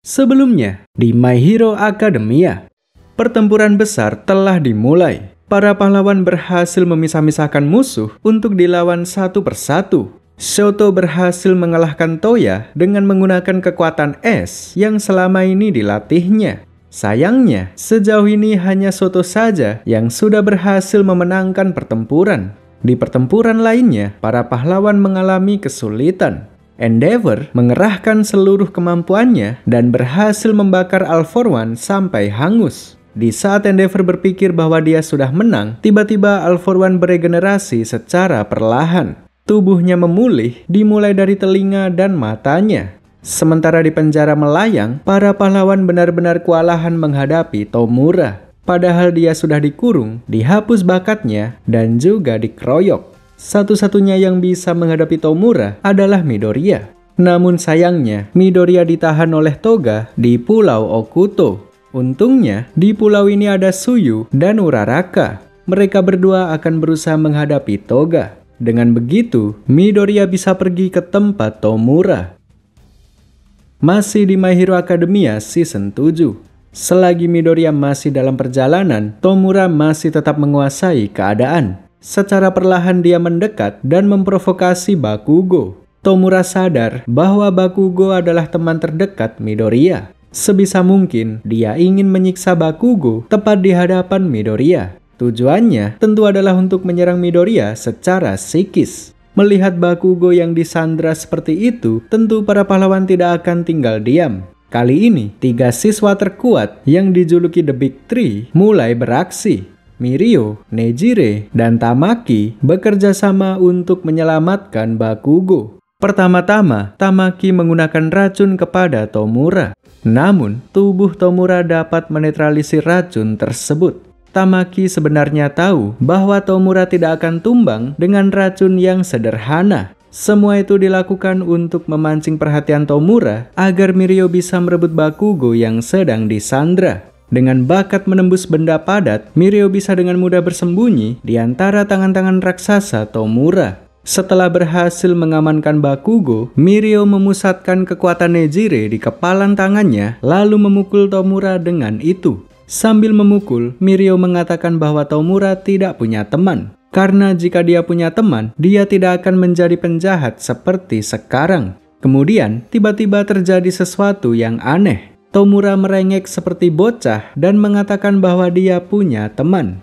Sebelumnya, di My Hero Academia, pertempuran besar telah dimulai. Para pahlawan berhasil memisah-misahkan musuh untuk dilawan satu persatu. Shoto berhasil mengalahkan Toya dengan menggunakan kekuatan es yang selama ini dilatihnya. Sayangnya, sejauh ini hanya Shoto saja yang sudah berhasil memenangkan pertempuran. Di pertempuran lainnya, para pahlawan mengalami kesulitan. Endeavor mengerahkan seluruh kemampuannya dan berhasil membakar All For One sampai hangus. Di saat Endeavor berpikir bahwa dia sudah menang, tiba-tiba All For One beregenerasi secara perlahan. Tubuhnya memulih dimulai dari telinga dan matanya. Sementara di penjara melayang, para pahlawan benar-benar kewalahan menghadapi Tomura. Padahal dia sudah dikurung, dihapus bakatnya, dan juga dikeroyok. Satu-satunya yang bisa menghadapi Tomura adalah Midoriya. Namun sayangnya, Midoriya ditahan oleh Toga di Pulau Okuto. Untungnya, di pulau ini ada Suyu dan Uraraka. Mereka berdua akan berusaha menghadapi Toga. Dengan begitu, Midoriya bisa pergi ke tempat Tomura. Masih di My Hero Academia Season 7. Selagi Midoriya masih dalam perjalanan, Tomura masih tetap menguasai keadaan. Secara perlahan dia mendekat dan memprovokasi Bakugo. Tomura sadar bahwa Bakugo adalah teman terdekat Midoriya. Sebisa mungkin dia ingin menyiksa Bakugo tepat di hadapan Midoriya. Tujuannya tentu adalah untuk menyerang Midoriya secara psikis. Melihat Bakugo yang disandra seperti itu, tentu para pahlawan tidak akan tinggal diam. Kali ini, 3 siswa terkuat yang dijuluki The Big Three mulai beraksi. Mirio, Nejire, dan Tamaki bekerja sama untuk menyelamatkan Bakugo. Pertama-tama, Tamaki menggunakan racun kepada Tomura. Namun, tubuh Tomura dapat menetralisir racun tersebut. Tamaki sebenarnya tahu bahwa Tomura tidak akan tumbang dengan racun yang sederhana. Semua itu dilakukan untuk memancing perhatian Tomura agar Mirio bisa merebut Bakugo yang sedang disandra. Dengan bakat menembus benda padat, Mirio bisa dengan mudah bersembunyi di antara tangan-tangan raksasa Tomura. Setelah berhasil mengamankan Bakugo, Mirio memusatkan kekuatan Nejire di kepalan tangannya, lalu memukul Tomura dengan itu. Sambil memukul, Mirio mengatakan bahwa Tomura tidak punya teman. Karena jika dia punya teman, dia tidak akan menjadi penjahat seperti sekarang. Kemudian, tiba-tiba terjadi sesuatu yang aneh. Tomura merengek seperti bocah dan mengatakan bahwa dia punya teman.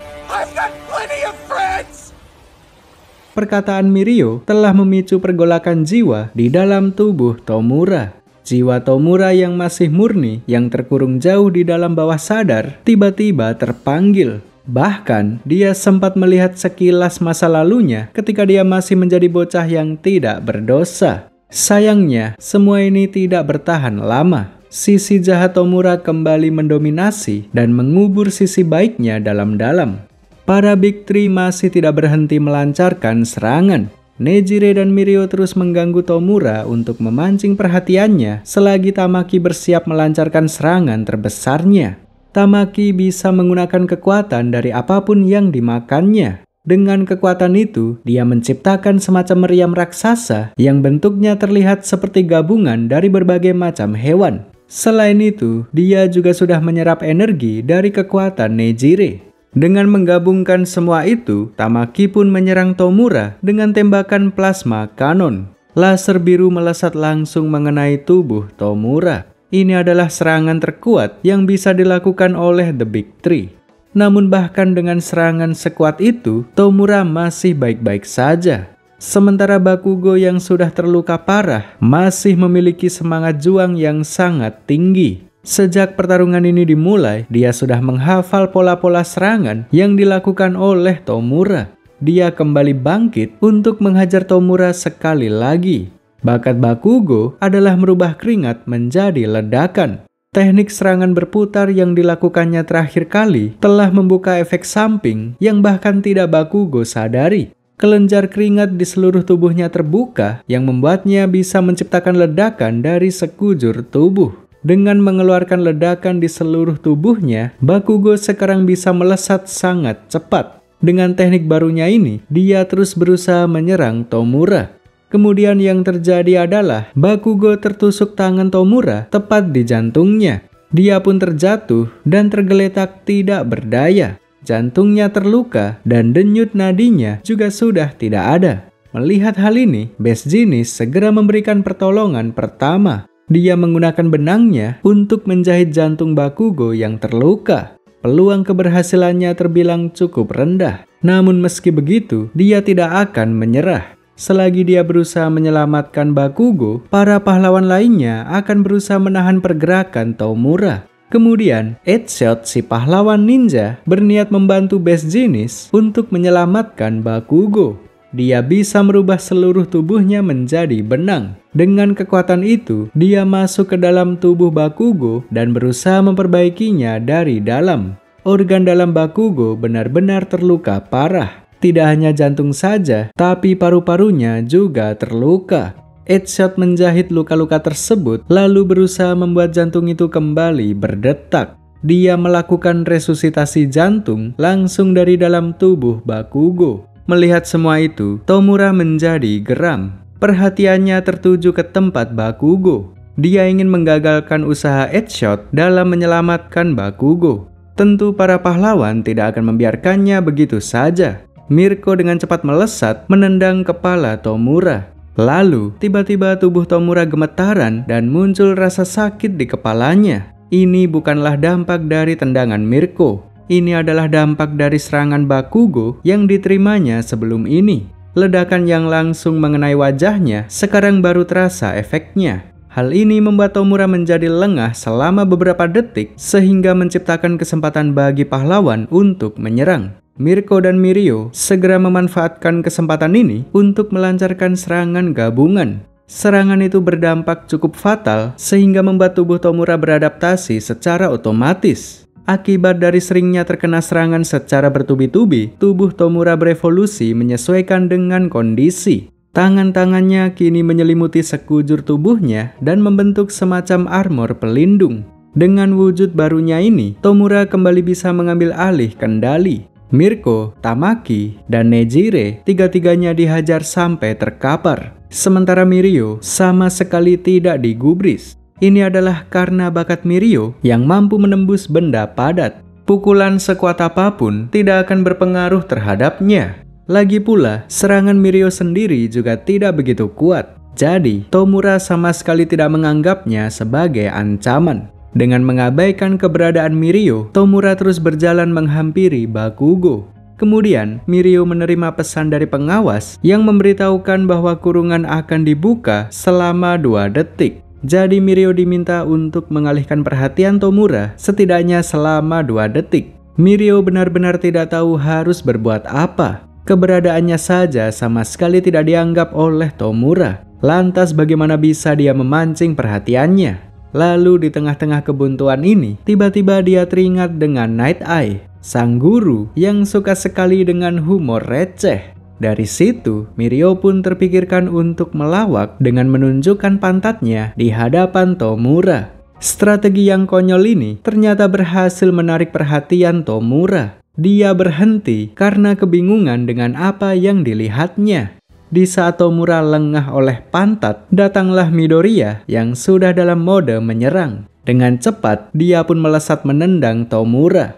Perkataan Mirio telah memicu pergolakan jiwa di dalam tubuh Tomura. Jiwa Tomura yang masih murni, yang terkurung jauh di dalam bawah sadar, tiba-tiba terpanggil. Bahkan, dia sempat melihat sekilas masa lalunya ketika dia masih menjadi bocah yang tidak berdosa. Sayangnya, semua ini tidak bertahan lama. Sisi jahat Tomura kembali mendominasi dan mengubur sisi baiknya dalam-dalam. Para Big Three masih tidak berhenti melancarkan serangan. Nejire dan Mirio terus mengganggu Tomura untuk memancing perhatiannya selagi Tamaki bersiap melancarkan serangan terbesarnya. Tamaki bisa menggunakan kekuatan dari apapun yang dimakannya. Dengan kekuatan itu, dia menciptakan semacam meriam raksasa yang bentuknya terlihat seperti gabungan dari berbagai macam hewan. Selain itu, dia juga sudah menyerap energi dari kekuatan Nejire. Dengan menggabungkan semua itu, Tamaki pun menyerang Tomura dengan tembakan plasma kanon. Laser biru melesat langsung mengenai tubuh Tomura. Ini adalah serangan terkuat yang bisa dilakukan oleh The Big Three. Namun bahkan dengan serangan sekuat itu, Tomura masih baik-baik saja. Sementara Bakugo yang sudah terluka parah masih memiliki semangat juang yang sangat tinggi. Sejak pertarungan ini dimulai, dia sudah menghafal pola-pola serangan yang dilakukan oleh Tomura. Dia kembali bangkit untuk menghajar Tomura sekali lagi. Bakat Bakugo adalah merubah keringat menjadi ledakan. Teknik serangan berputar yang dilakukannya terakhir kali telah membuka efek samping yang bahkan tidak Bakugo sadari. Kelenjar keringat di seluruh tubuhnya terbuka yang membuatnya bisa menciptakan ledakan dari sekujur tubuh. Dengan mengeluarkan ledakan di seluruh tubuhnya, Bakugo sekarang bisa melesat sangat cepat. Dengan teknik barunya ini, dia terus berusaha menyerang Tomura. Kemudian yang terjadi adalah Bakugo tertusuk tangan Tomura tepat di jantungnya. Dia pun terjatuh dan tergeletak tidak berdaya. Jantungnya terluka dan denyut nadinya juga sudah tidak ada. Melihat hal ini, Best Jeanist segera memberikan pertolongan pertama. Dia menggunakan benangnya untuk menjahit jantung Bakugo yang terluka. Peluang keberhasilannya terbilang cukup rendah. Namun meski begitu, dia tidak akan menyerah. Selagi dia berusaha menyelamatkan Bakugo, para pahlawan lainnya akan berusaha menahan pergerakan Tomura. Kemudian, Eggshot, si pahlawan ninja, berniat membantu Best Jeanist untuk menyelamatkan Bakugo. Dia bisa merubah seluruh tubuhnya menjadi benang. Dengan kekuatan itu, dia masuk ke dalam tubuh Bakugo dan berusaha memperbaikinya dari dalam. Organ dalam Bakugo benar-benar terluka parah. Tidak hanya jantung saja, tapi paru-parunya juga terluka. Eggshot menjahit luka-luka tersebut, lalu berusaha membuat jantung itu kembali berdetak. Dia melakukan resusitasi jantung langsung dari dalam tubuh Bakugo. Melihat semua itu, Tomura menjadi geram. Perhatiannya tertuju ke tempat Bakugo. Dia ingin menggagalkan usaha Eggshot dalam menyelamatkan Bakugo. Tentu para pahlawan tidak akan membiarkannya begitu saja. Mirko dengan cepat melesat menendang kepala Tomura. Lalu, tiba-tiba tubuh Tomura gemetaran dan muncul rasa sakit di kepalanya. Ini bukanlah dampak dari tendangan Mirko. Ini adalah dampak dari serangan Bakugo yang diterimanya sebelum ini. Ledakan yang langsung mengenai wajahnya sekarang baru terasa efeknya. Hal ini membuat Tomura menjadi lengah selama beberapa detik sehingga menciptakan kesempatan bagi pahlawan untuk menyerang. Mirko dan Mirio segera memanfaatkan kesempatan ini untuk melancarkan serangan gabungan. Serangan itu berdampak cukup fatal sehingga membuat tubuh Tomura beradaptasi secara otomatis. Akibat dari seringnya terkena serangan secara bertubi-tubi, tubuh Tomura berevolusi menyesuaikan dengan kondisi. Tangan-tangannya kini menyelimuti sekujur tubuhnya dan membentuk semacam armor pelindung. Dengan wujud barunya ini, Tomura kembali bisa mengambil alih kendali. Mirko, Tamaki, dan Nejire tiga-tiganya dihajar sampai terkapar. Sementara Mirio sama sekali tidak digubris. Ini adalah karena bakat Mirio yang mampu menembus benda padat. Pukulan sekuat apapun tidak akan berpengaruh terhadapnya. Lagi pula, serangan Mirio sendiri juga tidak begitu kuat. Jadi, Tomura sama sekali tidak menganggapnya sebagai ancaman. Dengan mengabaikan keberadaan Mirio, Tomura terus berjalan menghampiri Bakugo. Kemudian, Mirio menerima pesan dari pengawas yang memberitahukan bahwa kurungan akan dibuka selama 2 detik. Jadi Mirio diminta untuk mengalihkan perhatian Tomura setidaknya selama 2 detik. Mirio benar-benar tidak tahu harus berbuat apa. Keberadaannya saja sama sekali tidak dianggap oleh Tomura. Lantas bagaimana bisa dia memancing perhatiannya? Lalu di tengah-tengah kebuntuan ini, tiba-tiba dia teringat dengan Night Eye, sang guru yang suka sekali dengan humor receh. Dari situ, Mirio pun terpikirkan untuk melawak dengan menunjukkan pantatnya di hadapan Tomura. Strategi yang konyol ini ternyata berhasil menarik perhatian Tomura. Dia berhenti karena kebingungan dengan apa yang dilihatnya. Di saat Tomura lengah oleh pantat, datanglah Midoriya yang sudah dalam mode menyerang. Dengan cepat, dia pun melesat menendang Tomura.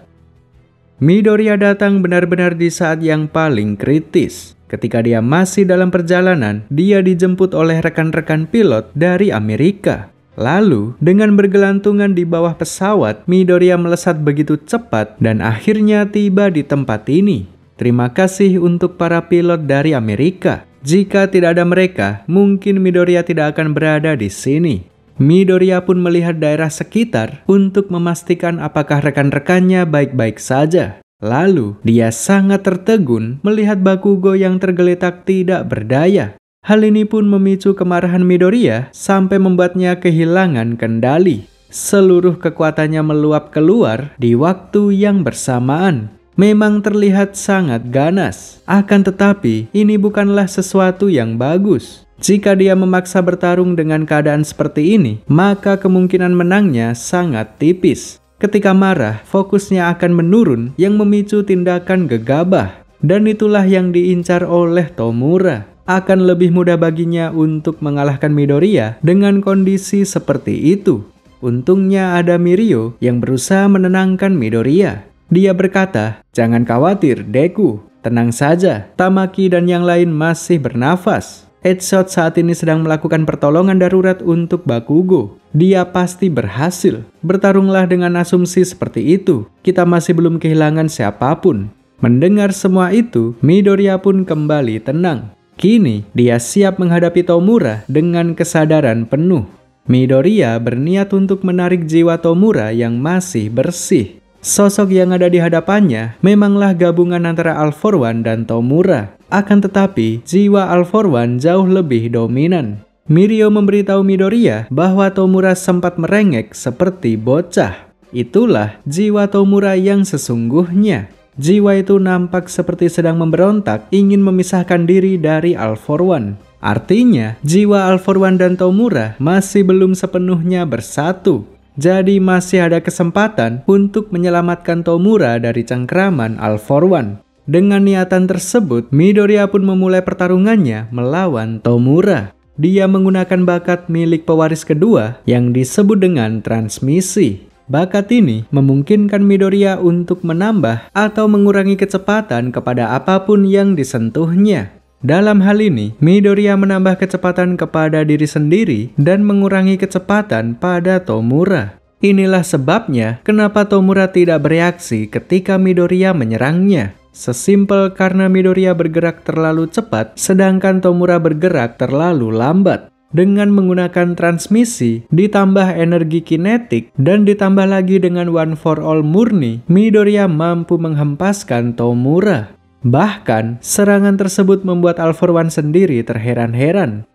Midoriya datang benar-benar di saat yang paling kritis. Ketika dia masih dalam perjalanan, dia dijemput oleh rekan-rekan pilot dari Amerika. Lalu, dengan bergelantungan di bawah pesawat, Midoriya melesat begitu cepat dan akhirnya tiba di tempat ini. Terima kasih untuk para pilot dari Amerika. Jika tidak ada mereka, mungkin Midoriya tidak akan berada di sini. Midoriya pun melihat daerah sekitar untuk memastikan apakah rekan-rekannya baik-baik saja. Lalu, dia sangat tertegun melihat Bakugo yang tergeletak tidak berdaya. Hal ini pun memicu kemarahan Midoriya sampai membuatnya kehilangan kendali. Seluruh kekuatannya meluap keluar di waktu yang bersamaan. Memang terlihat sangat ganas. Akan tetapi, ini bukanlah sesuatu yang bagus. Jika dia memaksa bertarung dengan keadaan seperti ini, maka kemungkinan menangnya sangat tipis. Ketika marah, fokusnya akan menurun yang memicu tindakan gegabah. Dan itulah yang diincar oleh Tomura. akan lebih mudah baginya untuk mengalahkan Midoriya dengan kondisi seperti itu. Untungnya ada Mirio yang berusaha menenangkan Midoriya. Dia berkata, "Jangan khawatir, Deku. Tenang saja, Tamaki dan yang lain masih bernafas. Edgeshot saat ini sedang melakukan pertolongan darurat untuk Bakugo. Dia pasti berhasil. Bertarunglah dengan asumsi seperti itu. Kita masih belum kehilangan siapapun." Mendengar semua itu, Midoriya pun kembali tenang. Kini, dia siap menghadapi Tomura dengan kesadaran penuh. Midoriya berniat untuk menarik jiwa Tomura yang masih bersih. Sosok yang ada di hadapannya memanglah gabungan antara All For One dan Tomura. Akan tetapi, jiwa All For One jauh lebih dominan. Mirio memberitahu Midoriya bahwa Tomura sempat merengek seperti bocah. Itulah jiwa Tomura yang sesungguhnya. Jiwa itu nampak seperti sedang memberontak, ingin memisahkan diri dari All For One. Artinya, jiwa All For One dan Tomura masih belum sepenuhnya bersatu. Jadi masih ada kesempatan untuk menyelamatkan Tomura dari cengkraman All For One. Dengan niatan tersebut, Midoriya pun memulai pertarungannya melawan Tomura. Dia menggunakan bakat milik pewaris kedua yang disebut dengan transmisi. Bakat ini memungkinkan Midoriya untuk menambah atau mengurangi kecepatan kepada apapun yang disentuhnya. Dalam hal ini, Midoriya menambah kecepatan kepada diri sendiri dan mengurangi kecepatan pada Tomura. Inilah sebabnya kenapa Tomura tidak bereaksi ketika Midoriya menyerangnya. Sesimpel karena Midoriya bergerak terlalu cepat, sedangkan Tomura bergerak terlalu lambat. Dengan menggunakan transmisi, ditambah energi kinetik, dan ditambah lagi dengan One For All murni, Midoriya mampu menghempaskan Tomura. Bahkan, serangan tersebut membuat All For One sendiri terheran-heran.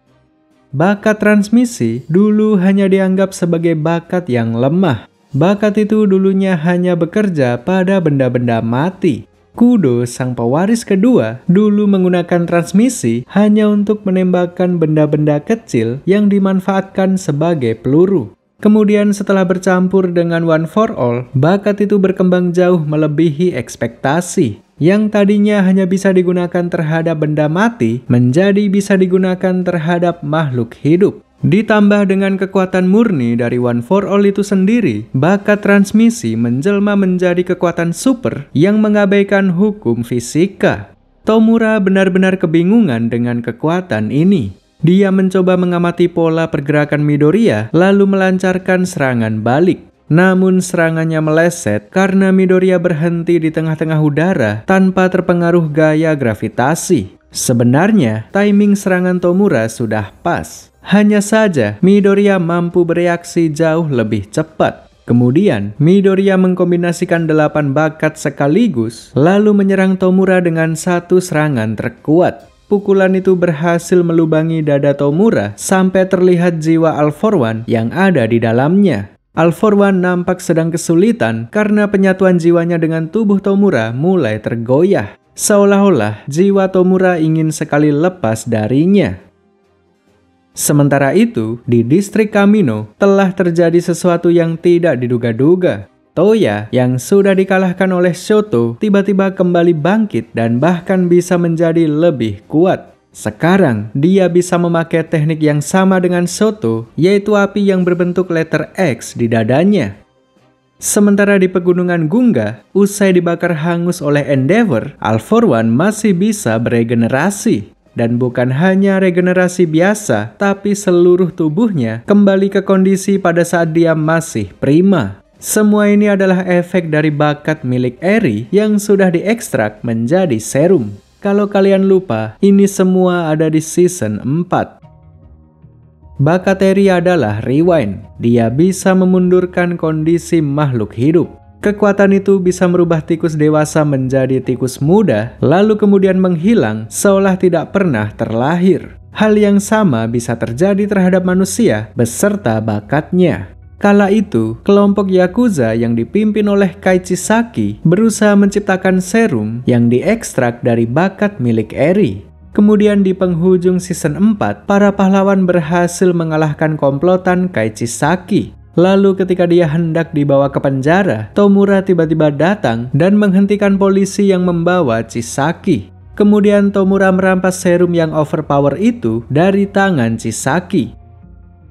Bakat transmisi dulu hanya dianggap sebagai bakat yang lemah. Bakat itu dulunya hanya bekerja pada benda-benda mati. Kudo, sang pewaris kedua, dulu menggunakan transmisi hanya untuk menembakkan benda-benda kecil yang dimanfaatkan sebagai peluru. Kemudian setelah bercampur dengan One For All, bakat itu berkembang jauh melebihi ekspektasi. Yang tadinya hanya bisa digunakan terhadap benda mati, menjadi bisa digunakan terhadap makhluk hidup. Ditambah dengan kekuatan murni dari One For All itu sendiri, bakat transmisi menjelma menjadi kekuatan super yang mengabaikan hukum fisika. Tomura benar-benar kebingungan dengan kekuatan ini. Dia mencoba mengamati pola pergerakan Midoriya, lalu melancarkan serangan balik. Namun serangannya meleset karena Midoriya berhenti di tengah-tengah udara tanpa terpengaruh gaya gravitasi. Sebenarnya, timing serangan Tomura sudah pas. Hanya saja, Midoriya mampu bereaksi jauh lebih cepat. Kemudian, Midoriya mengkombinasikan 8 bakat sekaligus, lalu menyerang Tomura dengan satu serangan terkuat. Pukulan itu berhasil melubangi dada Tomura sampai terlihat jiwa All For One yang ada di dalamnya. All For One nampak sedang kesulitan karena penyatuan jiwanya dengan tubuh Tomura mulai tergoyah. Seolah-olah jiwa Tomura ingin sekali lepas darinya. Sementara itu, di distrik Kamino telah terjadi sesuatu yang tidak diduga-duga. Toya yang sudah dikalahkan oleh Shoto tiba-tiba kembali bangkit dan bahkan bisa menjadi lebih kuat. Sekarang, dia bisa memakai teknik yang sama dengan Shoto, yaitu api yang berbentuk letter X di dadanya. Sementara di pegunungan Gunga, usai dibakar hangus oleh Endeavor, All For One masih bisa beregenerasi. Dan bukan hanya regenerasi biasa, tapi seluruh tubuhnya kembali ke kondisi pada saat dia masih prima. Semua ini adalah efek dari bakat milik Eri yang sudah diekstrak menjadi serum. Kalau kalian lupa, ini semua ada di season 4. Bakat Eri adalah rewind. Dia bisa memundurkan kondisi makhluk hidup. Kekuatan itu bisa merubah tikus dewasa menjadi tikus muda, lalu kemudian menghilang seolah tidak pernah terlahir. Hal yang sama bisa terjadi terhadap manusia beserta bakatnya. Kala itu, kelompok Yakuza yang dipimpin oleh Kaichisaki berusaha menciptakan serum yang diekstrak dari bakat milik Eri. Kemudian di penghujung season 4, para pahlawan berhasil mengalahkan komplotan Kaichisaki. Lalu ketika dia hendak dibawa ke penjara, Tomura tiba-tiba datang dan menghentikan polisi yang membawa Chisaki. Kemudian Tomura merampas serum yang overpower itu dari tangan Chisaki.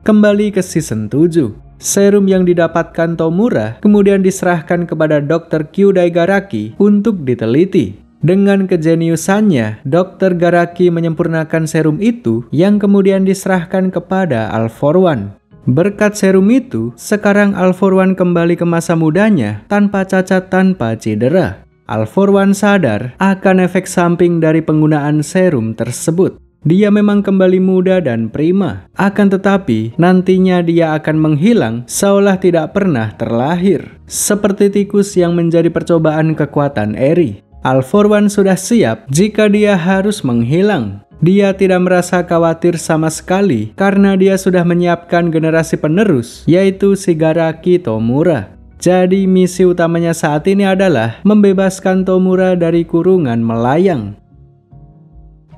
Kembali ke season 7. Serum yang didapatkan Tomura kemudian diserahkan kepada Dr. Kyudai Garaki untuk diteliti. Dengan kejeniusannya, Dr. Garaki menyempurnakan serum itu yang kemudian diserahkan kepada All For One. Berkat serum itu, sekarang All For One kembali ke masa mudanya tanpa cacat, tanpa cedera. All For One sadar akan efek samping dari penggunaan serum tersebut. Dia memang kembali muda dan prima, akan tetapi nantinya dia akan menghilang seolah tidak pernah terlahir. Seperti tikus yang menjadi percobaan kekuatan Eri. All For One sudah siap jika dia harus menghilang. Dia tidak merasa khawatir sama sekali karena dia sudah menyiapkan generasi penerus, yaitu Shigaraki Tomura. Jadi misi utamanya saat ini adalah membebaskan Tomura dari kurungan melayang.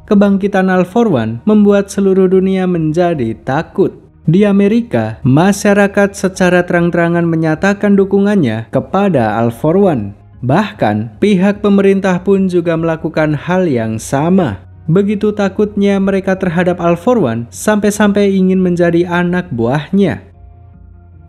Kebangkitan All For One membuat seluruh dunia menjadi takut. Di Amerika, masyarakat secara terang-terangan menyatakan dukungannya kepada All For One. Bahkan, pihak pemerintah pun juga melakukan hal yang sama. Begitu takutnya mereka terhadap All For One sampai-sampai ingin menjadi anak buahnya.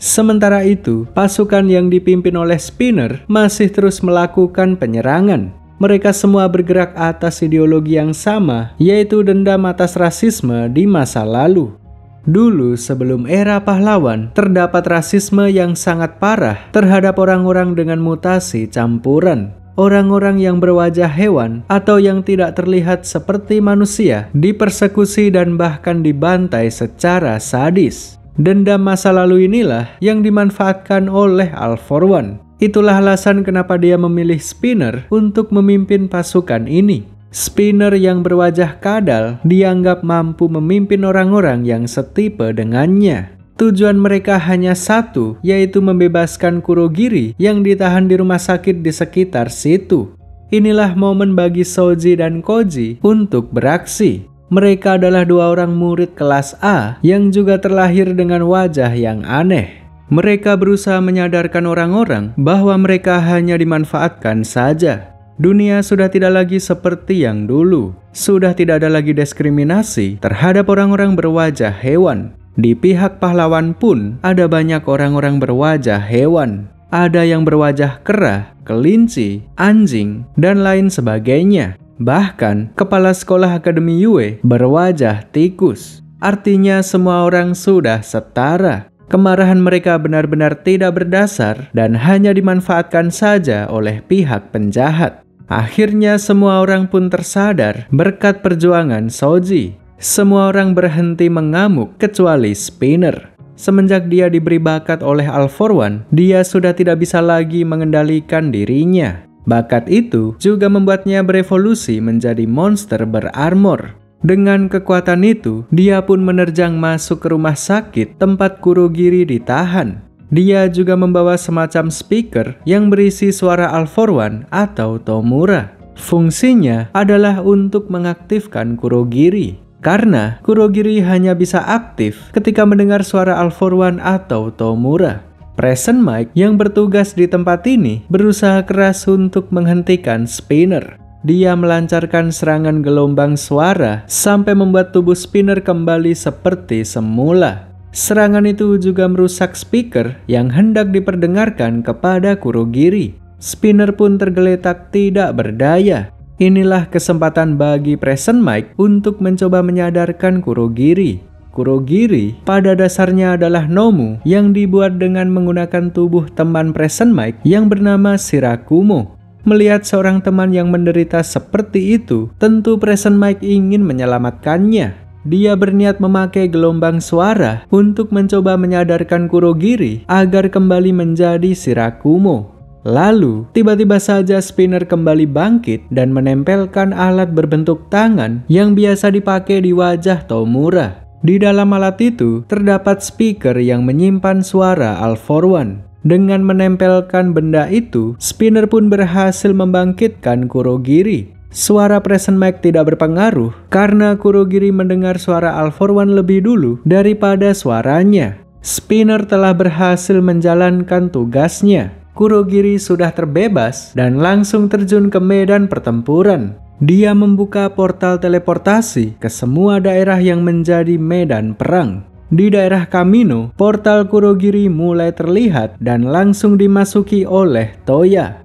Sementara itu, pasukan yang dipimpin oleh Spinner masih terus melakukan penyerangan. Mereka semua bergerak atas ideologi yang sama, yaitu dendam atas rasisme di masa lalu. Dulu sebelum era pahlawan, terdapat rasisme yang sangat parah terhadap orang-orang dengan mutasi campuran. Orang-orang yang berwajah hewan atau yang tidak terlihat seperti manusia dipersekusi dan bahkan dibantai secara sadis. Dendam masa lalu inilah yang dimanfaatkan oleh All For One. Itulah alasan kenapa dia memilih Spinner untuk memimpin pasukan ini. Spinner yang berwajah kadal dianggap mampu memimpin orang-orang yang setipe dengannya. Tujuan mereka hanya satu, yaitu membebaskan Kurogiri yang ditahan di rumah sakit di sekitar situ. Inilah momen bagi Shoji dan Koji untuk beraksi. Mereka adalah dua orang murid kelas A yang juga terlahir dengan wajah yang aneh. Mereka berusaha menyadarkan orang-orang bahwa mereka hanya dimanfaatkan saja. Dunia sudah tidak lagi seperti yang dulu. Sudah tidak ada lagi diskriminasi terhadap orang-orang berwajah hewan. Di pihak pahlawan pun ada banyak orang-orang berwajah hewan. Ada yang berwajah kera, kelinci, anjing, dan lain sebagainya. Bahkan, kepala sekolah Akademi Yue berwajah tikus. Artinya semua orang sudah setara. Kemarahan mereka benar-benar tidak berdasar dan hanya dimanfaatkan saja oleh pihak penjahat. Akhirnya semua orang pun tersadar berkat perjuangan Shoji. Semua orang berhenti mengamuk kecuali Spinner. Semenjak dia diberi bakat oleh All For One, dia sudah tidak bisa lagi mengendalikan dirinya. Bakat itu juga membuatnya berevolusi menjadi monster berarmor. Dengan kekuatan itu, dia pun menerjang masuk ke rumah sakit tempat Kurogiri ditahan. Dia juga membawa semacam speaker yang berisi suara All For One atau Tomura. Fungsinya adalah untuk mengaktifkan Kurogiri. Karena Kurogiri hanya bisa aktif ketika mendengar suara All For One atau Tomura. Present Mic yang bertugas di tempat ini berusaha keras untuk menghentikan Spinner. Dia melancarkan serangan gelombang suara sampai membuat tubuh Spinner kembali seperti semula. Serangan itu juga merusak speaker yang hendak diperdengarkan kepada Kurogiri. Spinner pun tergeletak tidak berdaya. Inilah kesempatan bagi Present Mic untuk mencoba menyadarkan Kurogiri. Kurogiri pada dasarnya adalah Nomu yang dibuat dengan menggunakan tubuh teman Present Mic yang bernama Shirakumo. Melihat seorang teman yang menderita seperti itu, tentu Present Mic ingin menyelamatkannya. Dia berniat memakai gelombang suara untuk mencoba menyadarkan Kurogiri agar kembali menjadi Shirakumo. Lalu, tiba-tiba saja Spinner kembali bangkit dan menempelkan alat berbentuk tangan yang biasa dipakai di wajah Tomura. Di dalam alat itu, terdapat speaker yang menyimpan suara All For One. Dengan menempelkan benda itu, Spinner pun berhasil membangkitkan Kurogiri. Suara Present Mic tidak berpengaruh karena Kurogiri mendengar suara All For One lebih dulu daripada suaranya. Spinner telah berhasil menjalankan tugasnya. Kurogiri sudah terbebas dan langsung terjun ke medan pertempuran. Dia membuka portal teleportasi ke semua daerah yang menjadi medan perang. Di daerah Kamino, portal Kurogiri mulai terlihat dan langsung dimasuki oleh Toya.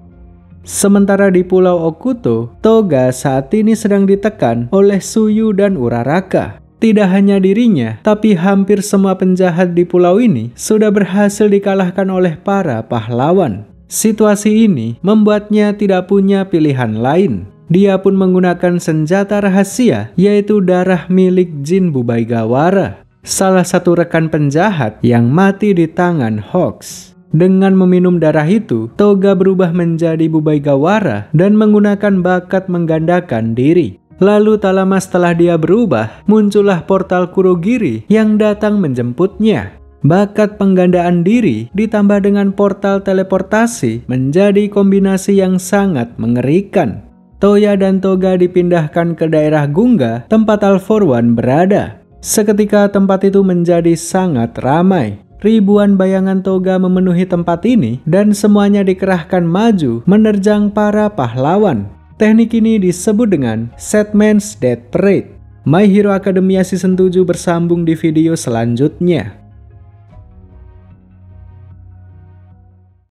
Sementara di Pulau Okuto, Toga saat ini sedang ditekan oleh Tsuyu dan Uraraka. Tidak hanya dirinya, tapi hampir semua penjahat di pulau ini sudah berhasil dikalahkan oleh para pahlawan. Situasi ini membuatnya tidak punya pilihan lain. Dia pun menggunakan senjata rahasia, yaitu darah milik Jin Bubaigawara, salah satu rekan penjahat yang mati di tangan Hawks. Dengan meminum darah itu, Toga berubah menjadi Bubaigawara dan menggunakan bakat menggandakan diri. Lalu tak lama setelah dia berubah, muncullah portal Kurogiri yang datang menjemputnya. Bakat penggandaan diri ditambah dengan portal teleportasi menjadi kombinasi yang sangat mengerikan. Toya dan Toga dipindahkan ke daerah Gunga, tempat All For One berada. Seketika tempat itu menjadi sangat ramai. Ribuan bayangan Toga memenuhi tempat ini dan semuanya dikerahkan maju menerjang para pahlawan. Teknik ini disebut dengan Setman's Death Parade. My Hero Academia Season 7 bersambung di video selanjutnya.